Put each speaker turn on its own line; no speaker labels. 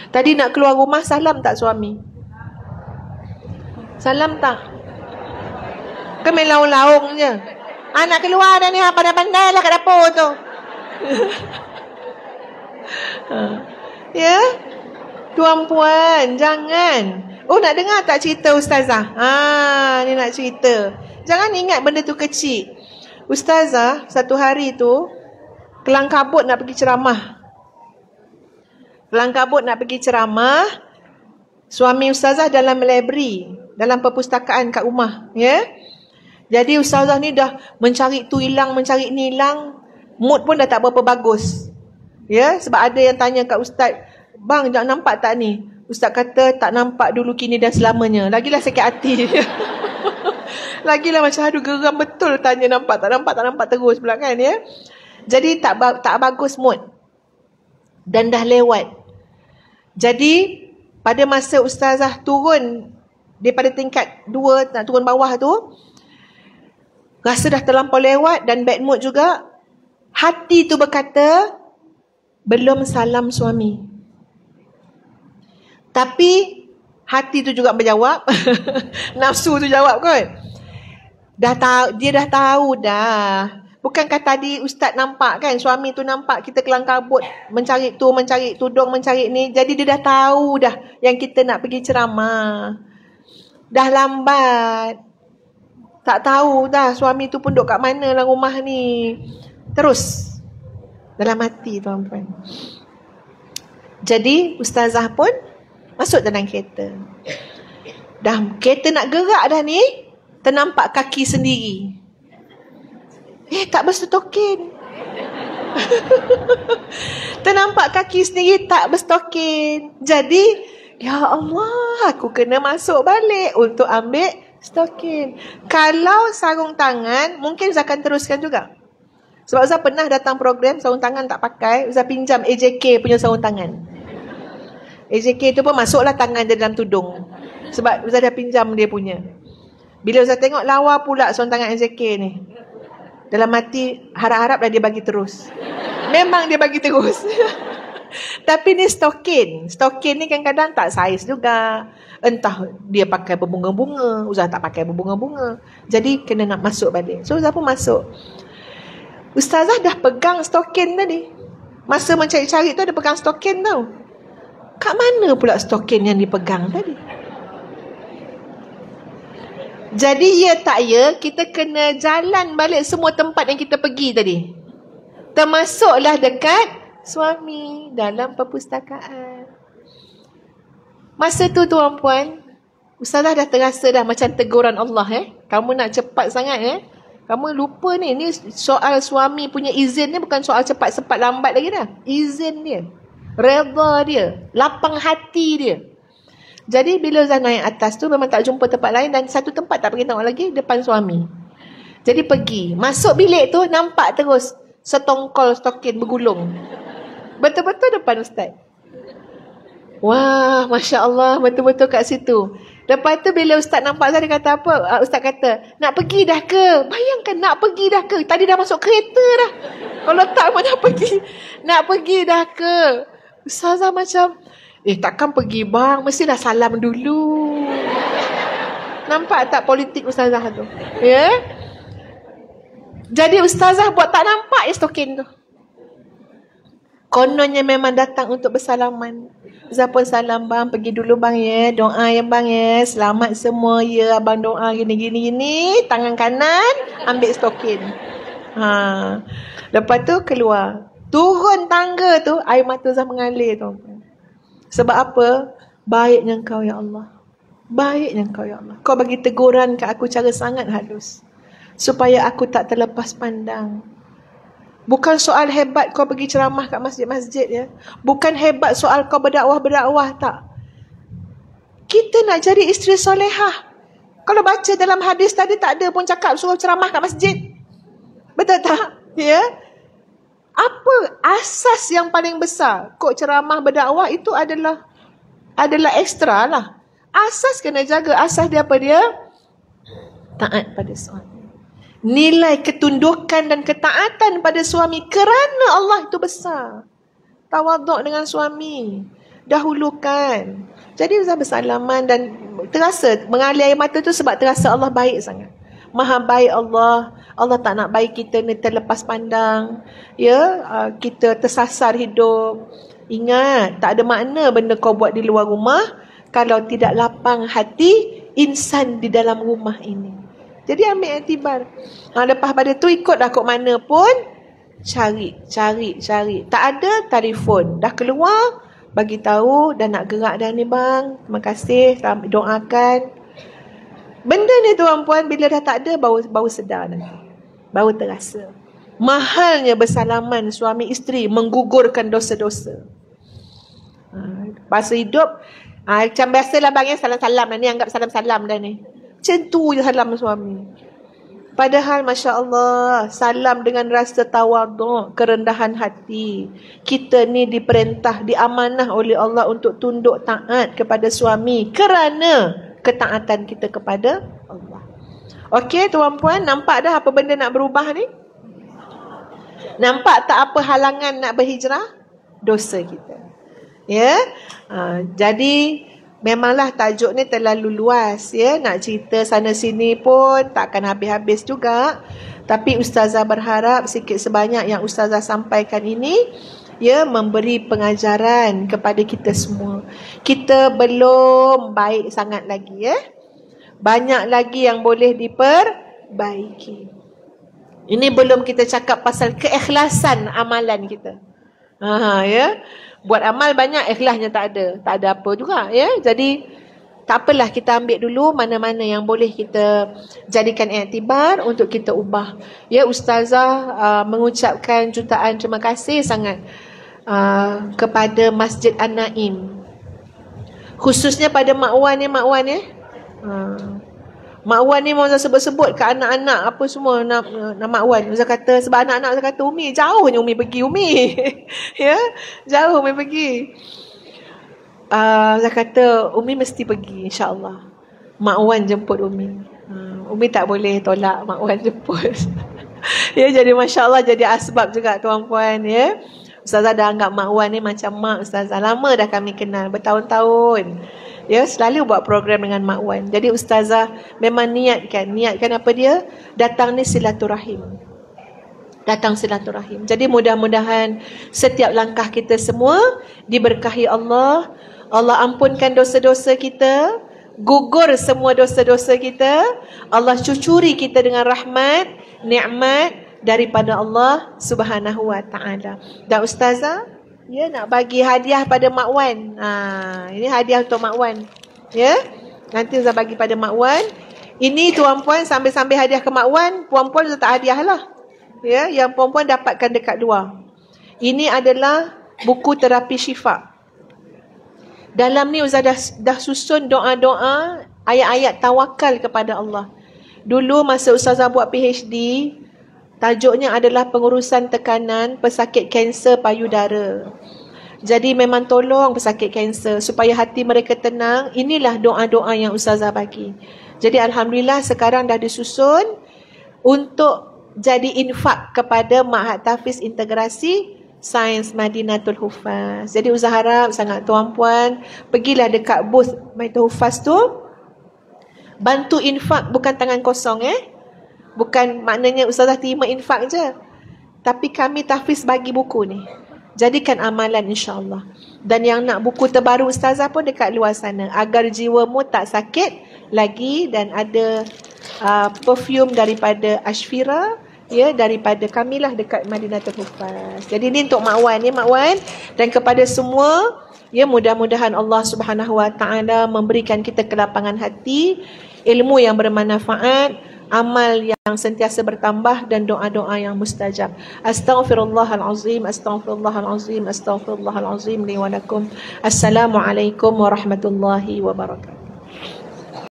Tadi nak keluar rumah, salam tak suami? Salam tak? Kan main laung-laung je. Nak keluar dah ni, pandai-pandai lah kat dapur tu. Ya? Tuan-puan, jangan. Oh, nak dengar tak cerita Ustazah? Ni nak cerita. Jangan ingat benda tu kecil. Ustazah, satu hari tu, kelang kabut nak pergi ceramah. Suami Ustazah dalam library, dalam perpustakaan kat rumah, ya. Jadi Ustazah ni dah mencari tu hilang, mencari ni hilang, mood pun dah tak berapa bagus. Ya, sebab ada yang tanya kat Ustaz, "Bang, jangan nampak tak ni?" Ustaz kata, "Tak nampak dulu, kini dan selamanya." Lagilah sakit hati. Lagilah macam aduh geram betul tanya nampak tak nampak terus pula kan, ya. Jadi tak bagus mood. Dan dah lewat. Jadi pada masa Ustazah turun daripada tingkat 2 nak turun bawah tu, rasa dah terlampau lewat dan bad mood juga. Hati tu berkata, belum salam suami. Tapi hati tu juga berjawab. Nafsu tu jawab kot. Dia dah tahu dah. Bukankah tadi Ustaz nampak kan, suami tu nampak kita kelang kabut mencari tu, mencari tudung, mencari ni. Jadi dia dah tahu dah yang kita nak pergi ceramah. Dah lambat. Tak tahu dah suami tu pun duduk kat mana dalam rumah ni. Terus dalam hati, tuan-tuan. Jadi Ustazah pun masuk dalam kereta. Dah kereta nak gerak dah ni, ternampak kaki sendiri. Tak berstokin. Ternampak kaki sendiri tak berstokin. Jadi, ya Allah, aku kena masuk balik untuk ambil stokin. Kalau sarung tangan, mungkin Ustaz akan teruskan juga. Sebab Ustaz pernah datang program sarung tangan tak pakai, Ustaz pinjam AJK punya sarung tangan. AJK tu pun masuklah tangan dia dalam tudung. Sebab Ustaz dah pinjam dia punya. Bila Ustaz tengok lawa pula sarung tangan AJK ni, dalam hati harap-harap dah dia bagi terus. Memang dia bagi terus. Tapi ni stokin. Stokin ni kadang-kadang tak saiz juga. Entah dia pakai berbunga-bunga, Ustaz tak pakai berbunga-bunga. Jadi kena nak masuk balik. So Ustaz pun masuk. Ustazah dah pegang stokin tadi. Masa mencari-cari tu ada pegang stokin tau. Kat mana pula stokin yang dipegang tadi? Jadi ya tak ya, kita kena jalan balik semua tempat yang kita pergi tadi. Termasuklah dekat suami dalam perpustakaan. Masa tu tuan-puan, Ustazah dah terasa dah macam teguran Allah. Kamu nak cepat sangat Kamu lupa ni soal suami punya izin ni bukan soal cepat lambat lagi dah. Izin dia, redha dia, lapang hati dia. Jadi bila Ustaz naik atas tu memang tak jumpa tempat lain dan satu tempat tak pergi tengok lagi, depan suami. Jadi pergi, masuk bilik tu nampak terus setongkol stokin bergulung. Betul-betul depan Ustaz. Wah, Masya Allah, betul-betul kat situ. Lepas tu bila Ustaz nampak Ustaz, dia kata apa? Ustaz kata, nak pergi dah ke? Bayangkan nak pergi dah ke? Tadi dah masuk kereta dah. Kalau tak mana pergi? Nak pergi dah ke? Ustazah macam, takkan pergi bang, mestilah salam dulu. Nampak tak politik Ustazah tu? Ya? Jadi Ustazah buat tak nampak stokin tu. Kononnya memang datang untuk bersalaman. Ustaz pun salam, bang, pergi dulu bang ya. Doa ya bang ya. Selamat semua ya. Abang doa gini. Tangan kanan, ambil stokin. Lepas tu keluar. Turun tangga tu, air mata Ustaz mengalir tu. Sebab apa? Baiknya Engkau ya Allah. Baiknya Engkau ya Allah. Kau bagi teguran ke aku cara sangat halus. Supaya aku tak terlepas pandang. Bukan soal hebat kau pergi ceramah kat masjid-masjid ya. Bukan hebat soal kau berdakwah tak. Kita nak jadi isteri solehah. Kalau baca dalam hadis tadi tak ada pun cakap suruh ceramah kat masjid. Betul tak? Ya. Apa asas yang paling besar? Kok ceramah berdakwah itu adalah ekstra lah. Asas kena jaga. Asas dia apa dia? Taat pada suami. Nilai ketundukan dan ketaatan pada suami kerana Allah itu besar. Tawaduk dengan suami. dahulukan. Jadi Ustaz bersalaman dan terasa mengalir air mata tu sebab terasa Allah baik sangat. Maha baik Allah. Allah tak nak baik kita ni terlepas pandang. Ya, kita tersasar hidup. Ingat, tak ada makna benda kau buat di luar rumah kalau tidak lapang hati insan di dalam rumah ini. Jadi ambil iktibar. Lepas pada tu ikutlah kok mana pun, cari. Tak ada, telefon. Dah keluar, bagi tahu dah nak gerak dah ni bang. Terima kasih, doakan. Benda ni tuan-puan bila dah tak ada baru sedar nanti. Baru terasa. Mahalnya bersalaman suami isteri menggugurkan dosa-dosa. Masa hidup macam biasalah bang ya, salam-salam dah ni, anggap salam-salam dah ni. Macam tu je salam suami. Padahal Masya Allah, salam dengan rasa tawaduk, kerendahan hati. Kita ni diperintah, diamanah oleh Allah untuk tunduk taat kepada suami kerana ketaatan kita kepada Allah. Okey tuan-puan, nampak dah apa benda nak berubah ni? Nampak tak apa halangan nak berhijrah? Dosa kita. Ya. Jadi memanglah tajuk ni terlalu luas ya, nak cerita sana sini pun takkan habis-habis juga. Tapi Ustazah berharap sikit sebanyak yang Ustazah sampaikan ini ya memberi pengajaran kepada kita semua. Kita belum baik sangat lagi ya. Banyak lagi yang boleh diperbaiki. Ini belum kita cakap pasal keikhlasan amalan kita. Ya. Buat amal banyak, ikhlasnya tak ada apa juga ya. Jadi tak apalah, kita ambil dulu mana-mana yang boleh kita jadikan iktibar untuk kita ubah. Ya, Ustazah mengucapkan jutaan terima kasih sangat kepada Masjid An-Naim. Khususnya pada Mak Wan ya. Mak Wan ni Ustazah sebut-sebut ke anak-anak apa semua nak Mak Wan. Ustazah kata sebab anak-anak Ustazah kata Umi jauhnya Umi pergi Umi. Ya, jauh Umi pergi. Ustazah kata Umi mesti pergi insya-Allah. Mak Wan jemput Umi. Umi tak boleh tolak Mak Wan jemput. Ya, jadi masya-Allah jadi asbab juga tuan-puan ya. Ustazah dah anggap Mak Wan ni macam mak Ustazah. Lama dah kami kenal, bertahun-tahun. Ya, selalu buat program dengan Mak Wan. Jadi Ustazah memang niatkan apa dia? Datang ni silaturahim. Datang silaturahim. Jadi mudah-mudahan setiap langkah kita semua diberkahi Allah. Allah ampunkan dosa-dosa kita, gugur semua dosa-dosa kita. Allah cucuri kita dengan rahmat, nikmat daripada Allah Subhanahu wa taala. Dan Ustazah ya nak bagi hadiah pada Mak Wan. Ini hadiah untuk Mak Wan. Ya. Nanti Ustazah bagi pada Mak Wan. Ini tuan-puan sambil-sambil hadiah ke Mak Wan, puan-puan Ustazah tak hadiah lah. Ya, yang puan-puan dapatkan dekat luar. Ini adalah buku terapi syifa. Dalam ni Ustazah dah susun doa-doa, ayat-ayat tawakal kepada Allah. Dulu masa Ustazah buat PhD, tajuknya adalah pengurusan tekanan pesakit kanser payudara. Jadi memang tolong pesakit kanser supaya hati mereka tenang. Inilah doa-doa yang Ustazah bagi. Jadi Alhamdulillah sekarang dah disusun untuk jadi infak kepada Ma'had Tahfiz Integrasi Sains Madinatul Huffaz. Jadi Ustazah harap sangat tuan-puan pergilah dekat booth Madinatul Huffaz tu. Bantu infak, bukan tangan kosong Bukan maknanya Ustazah terima infak je. Tapi kami tahfiz bagi buku ni. Jadikan amalan insya-Allah. Dan yang nak buku terbaru Ustazah pun dekat luar sana. Agar jiwamu tak sakit lagi. Dan ada perfume daripada Ashfira. Ya, daripada kamilah dekat Madinatul Huffaz. Jadi ni untuk Mak Wan Mak Wan. Dan kepada semua, ya mudah-mudahan Allah Subhanahu wa taala memberikan kita kelapangan hati, ilmu yang bermanfaat, amal yang sentiasa bertambah dan doa-doa yang mustajab. Astaghfirullahalazim, astaghfirullahalazim, astaghfirullahalazim li wa lakum. Assalamualaikum warahmatullahi wabarakatuh.